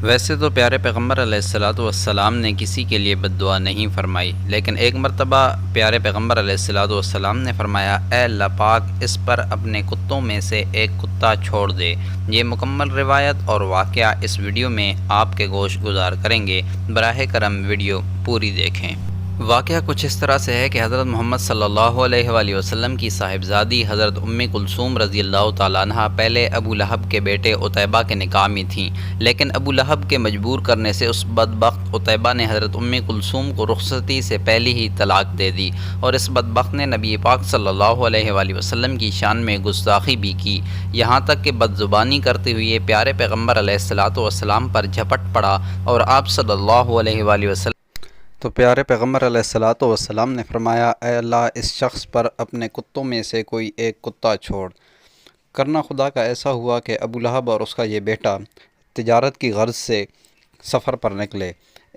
ویسے تو پیارے پیغمبر علیہ الصلوۃ والسلام نے کسی کے لیے بد دعا نہیں فرمائی، لیکن ایک مرتبہ پیارے پیغمبر علیہ الصلوۃ والسلام نے فرمایا، اے اللہ پاک اس پر اپنے کتوں میں سے ایک کتا چھوڑ دے۔ یہ مکمل روایت اور واقعہ اس ویڈیو میں آپ کے گوش گزار کریں گے، براہ کرم ویڈیو پوری دیکھیں۔ واقعہ کچھ اس طرح سے ہے کہ حضرت محمد صلی اللہ علیہ وآلہ وسلم کی صاحبزادی حضرت کلثوم رضی اللہ تعالیٰ عنہ پہلے ابو لہب کے بیٹے عتیبہ کے نکاح میں تھیں، لیکن ابو لہب کے مجبور کرنے سے اس بدبخت عتیبہ نے حضرت کلثوم کو رخصتی سے پہلے ہی طلاق دے دی، اور اس بدبخت نے نبی پاک صلی اللہ علیہ وآلہ وسلم کی شان میں گستاخی بھی کی، یہاں تک کہ بدزبانی کرتے ہوئے پیارے پیغمبر علیہ الصلوۃ والسلام پر جھپٹ پڑا، اور آپ صلی اللہ علیہ وآلہ وسلم تو پیارے پیغمبر علیہ الصلوۃ والسلام نے فرمایا، اے اللہ اس شخص پر اپنے کتوں میں سے کوئی ایک کتا چھوڑ۔ کرنا خدا کا ایسا ہوا کہ ابو لہب اور اس کا یہ بیٹا تجارت کی غرض سے سفر پر نکلے۔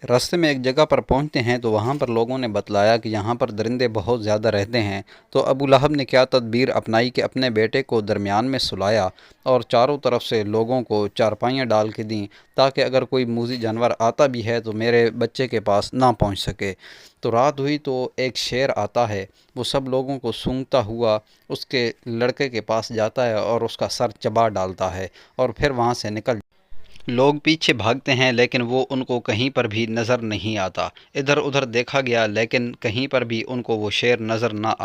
راستے میں ایک جگہ پر پہنچتے ہیں تو وہاں پر لوگوں نے بتلایا کہ یہاں پر درندے بہت زیادہ رہتے ہیں، تو ابو لہب نے کیا تدبیر اپنائی کہ اپنے بیٹے کو درمیان میں سلایا اور چاروں طرف سے لوگوں کو چارپائیاں ڈال کے دیں، تاکہ اگر کوئی موذی جانور آتا بھی ہے تو میرے بچے کے پاس نہ پہنچ سکے۔ تو رات ہوئی تو ایک شیر آتا ہے، وہ سب لوگوں کو سونگھتا ہوا اس کے لڑکے کے پاس جاتا ہے اور اس کا سر چبا ڈالتا ہے اور پھر وہاں سے نکل لوگ پیچھے بھاگتے ہیں، لیکن وہ ان کو کہیں پر بھی نظر نہیں آتا۔ ادھر ادھر دیکھا گیا لیکن کہیں پر بھی ان کو وہ شیر نظر نہ آتا۔